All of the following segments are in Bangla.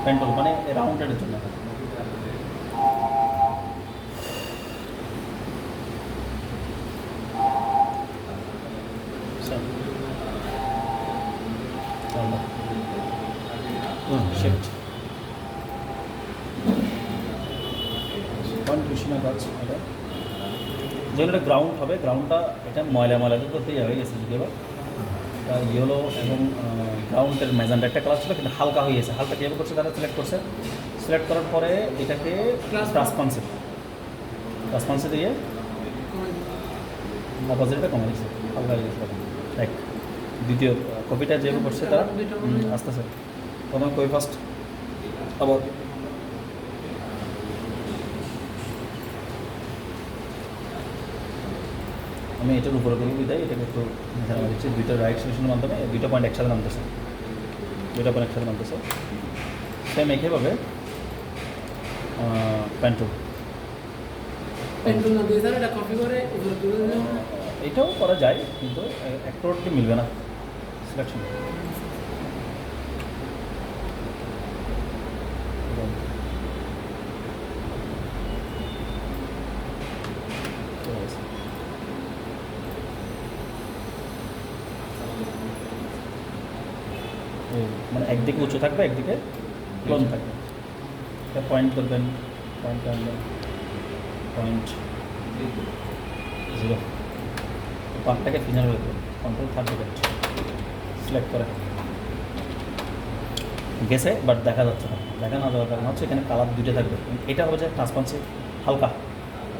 পেন্টল মানে রাউন্ডের জন্য। শিফট কনফিউশনের কাজ এটা যেগুলো এটা গ্রাউন্ড হবে, গ্রাউন্ডটা এটা ময়লা ময়লা করতে হয়ে গেছে যদি এবার ইয়েলো এবং গ্রাউন্ডের ম্যাজেন্টা একটা কালার ছিল কিন্তু হালকা হয়ে গেছে। হালকা কীভাবে করছে তারা সিলেক্ট করছে, সিলেক্ট করার পরে এটাকে ট্রান্সপারেন্সি দিয়ে অপোজিটটা কমে দিচ্ছে, হালকা হয়ে গেছে। এক দ্বিতীয় কপিটা যেভাবে করছে তারা আস্তে আস্তে প্রথমে কপি ফার্স্ট আবার আমি এটার উপরে করে দেয় এটাকে একটু ধারণা দিচ্ছি। দুইটা রাইট সিলেকশনের মাধ্যমে দুইটা পয়েন্ট একসাথে নামতেছে, সেম একইভাবে পেন্টুল এটাও করা যায় কিন্তু অ্যাক্টোরটি মিলবে না সিলেকশন। মানে একদিকে উঁচু থাকবে, একদিকে ক্লোন থাকবে। পয়েন্ট করবেন, পয়েন্ট আনবেন, পয়েন্ট 0 পার্টটাকে ফিনাল করবেন, কন্ট্রোল 30 সিলেক্ট করে গেছে বাট দেখা যাচ্ছে না। দেখা না যাওয়ার কারণ হচ্ছে এখানে কালার দুইটা থাকবে। এটা হবে যে ট্রান্সপারেন্সি হালকা,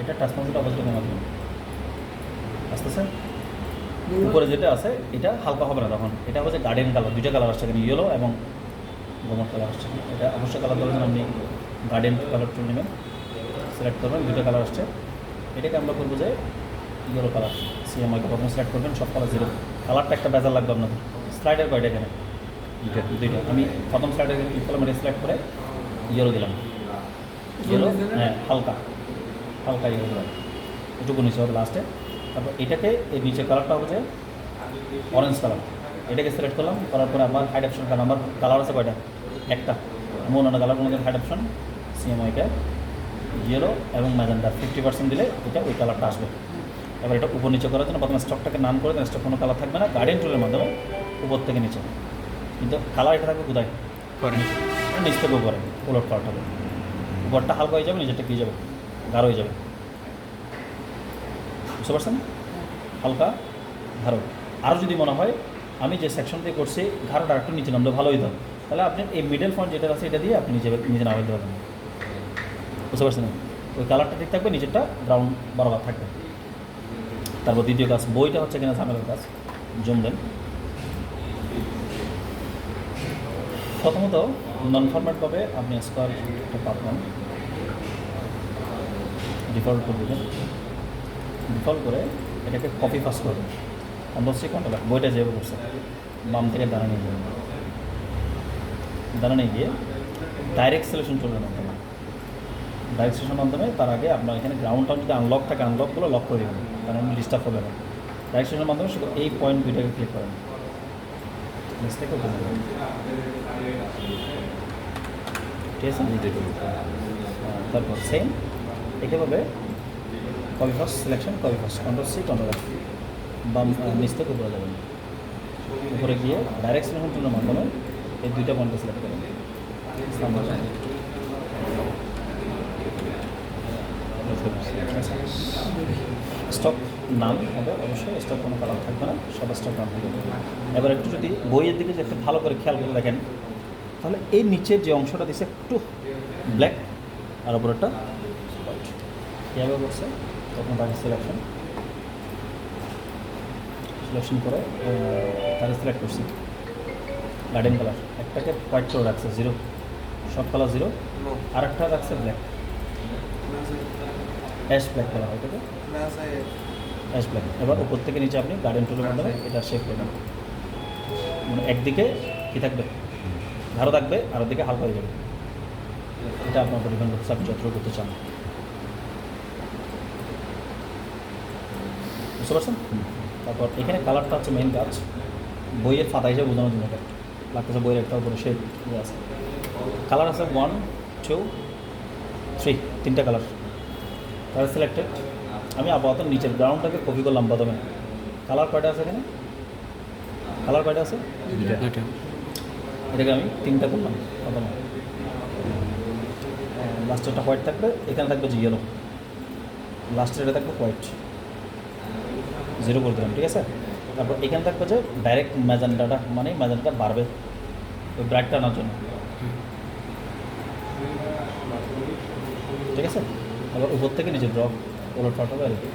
এটা ট্রান্সপারেন্সিটা অবশ্যই কমা দেবেন আস্তে আস্তে। উপরে যেটা আছে এটা হালকা হবে না তখন, এটা হচ্ছে গার্ডেন কালার, দুইটা কালার আসছে এখানে, ইয়েলো এবং গোমর কালার আসছে। এটা অবশ্যই কালার দেওয়ার জন্য আপনি গার্ডেন কালার চুন নেবেন, সিলেক্ট করবেন, দুইটা কালার আসছে। এটাকে আমরা করবো যে ইয়েলো কালার, সিএমআইকে প্রথমে সিলেক্ট করবেন, সব কালার 0। কালারটা একটা বেজার লাগবে আপনাদের। স্লাইডার কয়টা এখানে দুইটা, আমি প্রথম স্লাইডার ক্লিক করলাম, এটা সিলেক্ট করে ইয়েলো দিলাম, ইয়েলো হ্যাঁ হালকা ইয়েলো দিলাম, এটুকু নিচে হবে লাস্টে। তারপর এটাকে এই নিচের কালারটা হচ্ছে অরেঞ্জ কালার, এটাকে সিলেক্ট করলাম, করার পরে আমার হাইড অপশন কালার, আমার কালার আছে কয়টা একটা, আমি অন্যান্য কালারগুলো হাইড অপশন সিএমআইকে ইয়েলো এবং ম্যাজেন্ডা 50% দিলে এটা ওই কালারটা আসবে। এবার এটা উপর নিচে করার জন্য প্রথমে স্টকটাকে নাম করে দেন, স্টক কোনো কালার থাকবে না, গার্ডেন টুলের মাধ্যমে উপর থেকে নিচে, কিন্তু কালার এটা থাকবে কোথায় নিচ থেকে উপরে উলট কালার থাকবে। উপরটা হালকা হয়ে যাবে, নিচেরটা কী যাবে গাঢ় হয়ে যাবে, বুঝতে পারছেন? হালকা গাঢ়। আরও যদি মনে হয় আমি যে সেকশন দিয়ে করছি গাঢ়টা একটু নিচে নামলে ভালো হইতো, তাহলে আপনি এই মিডল ফন্ট যেটা আছে এটা দিয়ে আপনি নিজে নামাই দিতে পারবেন, বুঝতে পারছেন? ওই কালারটা ঠিক থাকবে, নিচেরটা ব্রাউন বরাবর থাকবে। তারপর দ্বিতীয় কাজ, বইটা হচ্ছে কিনা ঝামেলার কাজ, জুম দেন। প্রথমত নন ফরম্যাট পাবে, আপনি স্কোয়ার একটা পাবেন, ডিফল্ট করে দেবেন, ডিফল্ট করে এটাকে কপি ফাস্ট করবেন, কন্ট্রোল-C কন্ট্রোল-V, বইটা যেভাবে করছে বাম থেকে ডানে নিয়ে যাবেন, ডানে নিয়ে গিয়ে ডাইরেক্ট সিলেকশন চলবে না, ডাইরেক্ট সিলেকশনের মাধ্যমে তার আগে আপনার এখানে গ্রাউন্ডটা যদি আনলক থাকে আনলকগুলো লক করে দেবেন, কারণ ডিস্টার্ব হবে না। ডাইরেক্ট সিলেকশনের মাধ্যমে শুধু এই পয়েন্ট দুইটাকে ক্লিক করেন, মিস্টেকও করে দেবেন, ঠিক আছে? তারপর সেম একইভাবে copy first selection, copy first control control, বাম নিচ থেকে উপরে যাবেন, উপরে গিয়ে ডাইরেক্ট সিলেকশন টুলের মাধ্যমে এই দুইটা পয়েন্টকে সিলেক্ট করেন, স্টক নাম হবে অবশ্যই, স্টক কোনো কালার থাকবে না, সব স্টক নাম থাকবে। এবার একটু যদি বইয়ের দিকে যে একটু ভালো করে খেয়াল করে দেখেন, তাহলে এই নিচের যে অংশটা দিচ্ছে একটু ব্ল্যাক আর উপরেরটা হোয়াইট, কীভাবে করছে তখন তাকে সিলেকশন করে তাকে সিলেক্ট করছি গার্ডেন কালার, একটাকে হোয়াইট করে রাখছে 0, সব কালার 0, আর একটা রাখছে ব্ল্যাক, অ্যাশ ব্ল্যাক কালার, এটাকে অ্যাশ ব্ল্যাক। এবার উপর থেকে নিচে আপনি গার্ডেন টুলের মাধ্যমে এটা শেপ করবেন, মানে একদিকে কী থাকবে গাঢ় থাকবে আর ওদিকে হালকা হয়ে যাবে, এটা আপনার উপর ডিপেন্ড করছে আপনি যতটুকু করতে চান, বুঝতে পারছেন? তারপর এখানে কালারটা হচ্ছে মেইন কাজ, বইয়ের পাতা হিসেবে বোঝানোর জন্য এটা লাগতেছে, বইয়ের একটা উপরে শেপ আছে, কালার আছে 1 2 3 তিনটা কালার সিলেক্টেড। আমি আপাতত নিচের গ্রাউন্ডটাকে কপি করলাম প্রথমে। কালার কয়টা আছে এখানে? কালার কয়টা আছে? এটাকে আমি তিনটা করলাম প্রথমে। লাস্টেরটা হোয়াইট থাকবে, এখানে থাকবে যে ইয়েলো, লাস্টের এটা থাকবে হোয়াইট, 0 করে দিলাম, ঠিক আছে। তারপর এখানে থাকবে যে ডাইরেক্ট ম্যাজেন্টাটা, মানে ম্যাজেন্টা বাড়বে ওই ব্রাইট টানার জন্য, ঠিক আছে। এবার উপর থেকে নিচে ড্রপ ওলট পাল্ট হবে আর কি,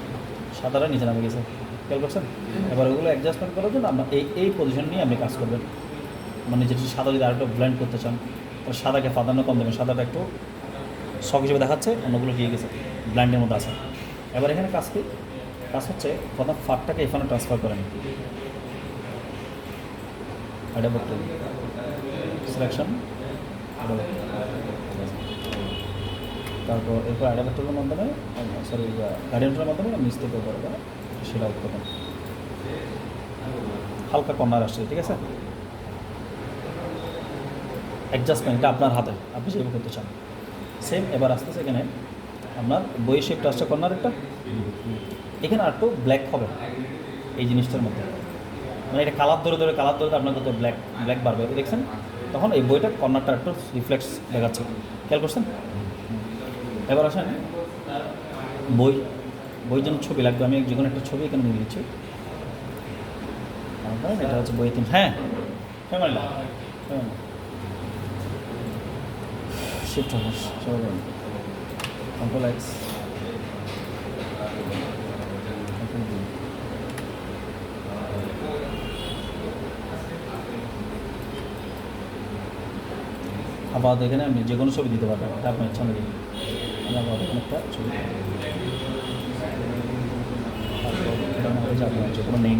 সাদাটা নিচে নামে গেছে, খেয়াল করছেন। এবার ওগুলো অ্যাডজাস্টমেন্ট করার জন্য আপনার এই পজিশন নিয়ে আপনি কাজ করবেন। মানে যেটি সাদা যদি আরেকটু ব্লেন্ড করতে চান, তাহলে সাদাকে প্রাধান্য কম দেবেন, সাদাটা একটু শখ হিসেবে দেখাচ্ছে, অন্যগুলো দিয়ে গেছে ব্ল্যান্ডের মধ্যে আছে। এবার এখানে কাজ হচ্ছে প্রথম ফাঁকটাকে এখানে ট্রান্সফার করেন, এটা করতে সিলেকশন, তারপর এরপর অ্যাডাপ্টারের মাধ্যমে, সরি গার্ডিয়ানটার মাধ্যমে নিচ থেকে উপরে সেটা আউট করবেন, হালকা কর্নার আসছে, ঠিক আছে। অ্যাডজাস্টমেন্ট এটা আপনার হাতে, আপনি যেভাবে করতে চান। সেম এবার আস্তে আস্তে এখানে আপনার বইয়ের শেপটা আসছে কর্নার একটা, এখানে আর একটু ব্ল্যাক হবে এই জিনিসটার মধ্যে, মানে এটা কালার ধরে আপনার যত ব্ল্যাক বাড়বে, দেখছেন, তখন এই বইটার কর্নারটা একটু রিফ্লেক্স দেখাচ্ছে, খেয়াল করছেন। এবার আসেন বইয়ের জন্য ছবি লাগবে, আমি যে কোনো একটা ছবি এখানে নিয়ে নিচ্ছি। এটা হচ্ছে বইয়ের তিন, হ্যাঁ ফ্যামিলি শিফট হবে, কন্ট্রোল এক্স, আবার এখানে আপনি যে কোনো ছবি দিতে পারবেন, এটা আপনার ইচ্ছা নেই। আমি আবার এখানে একটা ছবি, আপনার যে কোনো নেই,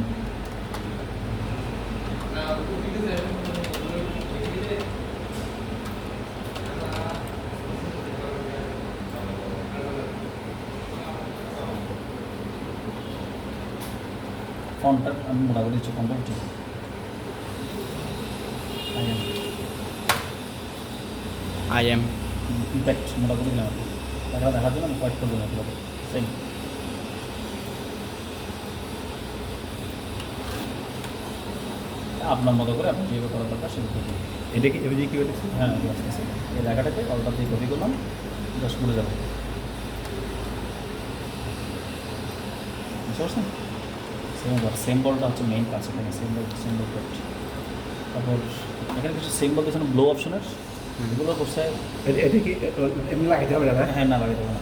ফন্টটা আমি মোটামুটি দিচ্ছি, ফন্টটা হচ্ছে I am ইম্প্যাক্ট মোটামুটি দিলাম আর কি, দেখা দেখার জন্য আমি হোয়াইট করে দিলাম এগুলোকে, সেম। আপনার মতো করে আপনি যেভাবে করার দরকার সেটা করবেন। এটা কি এভাবে কী হয়েছে? হ্যাঁ আস্তে আস্তে এই লেখাটাকে অলটা দিয়ে কপি করলাম, জাস্ট ভুলে যাবো, বুঝতে পারছেন। সিম্বলটা হচ্ছে মেইন কাজ এখানে, সিম্বল করছে। তারপর এখানে কিছু সিম্বল দিয়েছেন ব্লো অপশনের, এগুলো করছে, এটা কি এমনি লাগাইতে হবে না? হ্যাঁ না লাগাই দেবো না।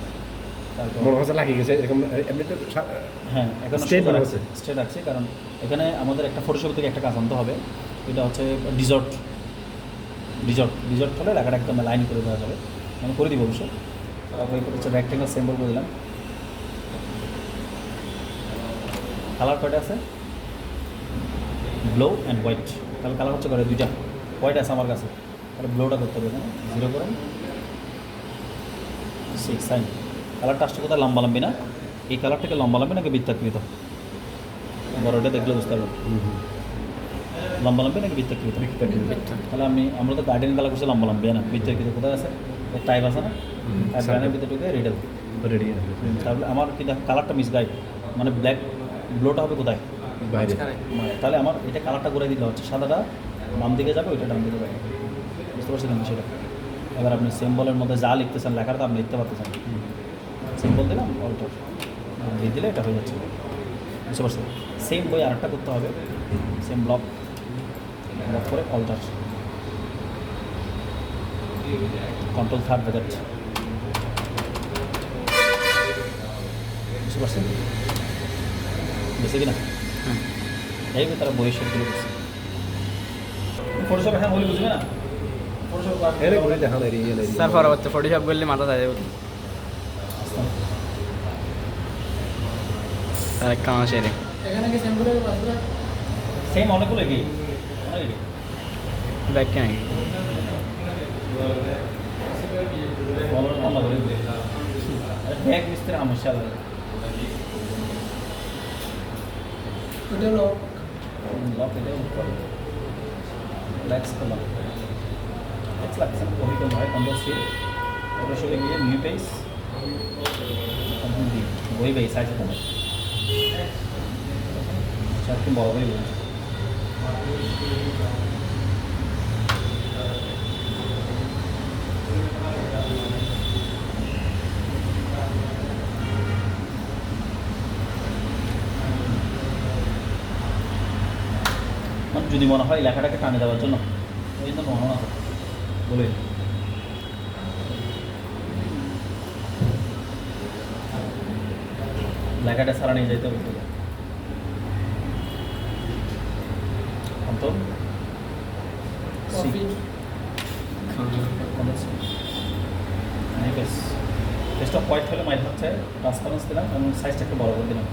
তারপর মনে হচ্ছে লাগিয়ে গেছে এরকম, এমনি তো হ্যাঁ এখন State বানানো হচ্ছে। স্টেট আছে, কারণ এখানে আমাদের একটা ফটোশপ থেকে একটা কাজ আনতে হবে, এটা হচ্ছে ডিজর্ট হলে লেখাটা একদম লাইন করে দেওয়া যাবে, আমি করে দিব অবশ্যই। তারপর এটা হচ্ছে রেক্টেঙ্গেল সিম্বল করে দিলাম। কালার কয়টা আছে? ব্লু অ্যান্ড হোয়াইট, তাহলে কালার হচ্ছে করে দুইটা, হোয়াইট আছে আমার কাছে, তাহলে ব্লুটা করতে হবে, এখানে 0 করেন 6 সাইন। কালারটা আসছে কোথায়? লম্বালম্বি না, এই কালারটাকে লম্বালম্বি নাকি বৃত্তাকৃত? বড়টা দেখলে বুঝতে পারবেন, লম্বালম্বি নাকি বৃত্তাকৃত। তাহলে আমরা তো গার্ডেন কালার করছি লম্বালম্বি, না বৃত্তাকৃত কোথায় আছে? টাইপ আছে না, টাইপ গার্ডেনের ভিতরে ঢুকে রেডেল রেডি। তাহলে আমার কি দেখো কালারটা মিসগাইড, মানে ব্ল্যাক ব্লুটা হবে কোথায়? বাইরে। তাহলে আমার এটা কালারটা ঘুরে দিতে হচ্ছে, সাদাটা বাম দিকে যাবে, ওইটা ডান দিকে যাবে, বুঝতে পারছেন সেটা। এবার আপনি সিম্বলের মধ্যে যা লিখতেছেন, লেখাটা আপনি লিখতে পারতেছেন, সিম্বল দিলাম অল্টার দিয়ে দিলে এটা হয়ে যাচ্ছে, বুঝতে পারছেন। সেম বই আরেকটা করতে হবে, সেম ব্লক করে অল্টার, কন্ট্রোল থার্ড ব্র্যাকেট, বুঝতে পারছেন বুঝছে কি না? এইভাবে তারা বইয়ের শেপগুলো করছে। ফটোশপ হ্যাঁ বলি বুঝবে না, ফটোশপ এর ঘুরে দেখানো এর ইয়ে স্যার পরবর্তী ফটোশপ বললে মাথা যায় কামা সেরে সেম অনেকগুলো এগিয়ে অনেক এগিয়ে ব্যাক কেন ব্যাগ মিস্ত্রি সমস্যা লাগে, লক এটা উপরে রিল্যাক্স করলাম, লাগছে না, কপি করতে হয় Ctrl+C, তারপরে সরে গিয়ে নিউ পেজ, Ctrl+D, বই পেজ সাইজ হতে হবে, আচ্ছা একটু বড় করে বলছি। মানে যদি মনে হয় লেখাটাকে টানে দেওয়ার জন্য ওই জন্য মনে আছে বলে লেখাটা সারা নিয়ে যাইতে হবে অন্তর কপি পেজটা হোয়াইট হলে মাইল হচ্ছে ট্রান্সপারেন্স দিলাম এবং সাইজটা একটু বড় করে দিলাম।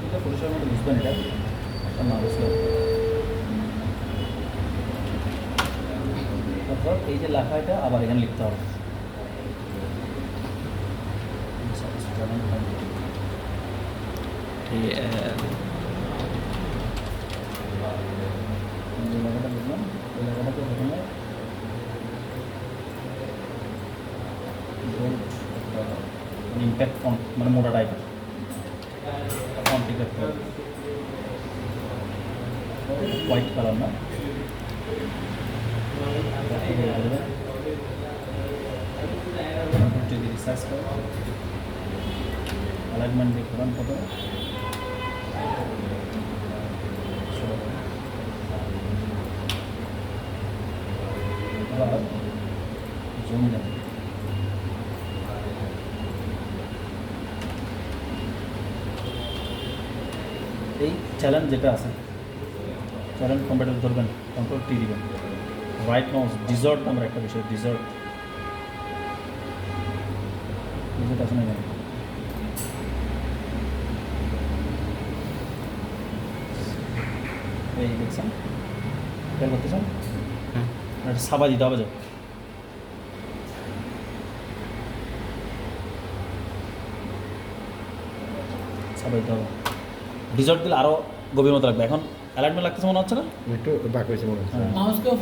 এটা ফটোশপের মধ্যে বুঝবেন এটা না বুঝলে। তারপর এই যে লেখা এটা আবার এখানে লিখতে হবে। ठीक है যে লেখাটা লিখলাম এই লেখাটাকে প্রথমে ইম্প্যাক্ট ফন্ট মানে মোটা টাইপের ফন্ট টিকেট হোয়াইট কালার না যদি রিসার্চ করো অ্যালাইনমেন্ট দিয়ে করেন প্রথমে জুম দেন এই চ্যালেঞ্জ যেটা আছে চ্যালেঞ্জ কম্পিউটার ধরবেন Ctrl+T দিবেন রাইট মাউস ডিজর্ট নামের একটা বিষয় ডিজর্ট ডিজর্ট আছে না এখানে? এই দেখছেন খেয়াল করতেছেন हाँ একটা সাবা দিতে হবে যে সাবা দিতে হবে ডিজর্ট দিলে আরও গভীর মতো লাগবে। এখন অ্যালাইনমেন্ট লাগতেছে মনে হচ্ছে না? একটু বাক হয়েছে মনে হচ্ছে হ্যাঁ। মাউসকে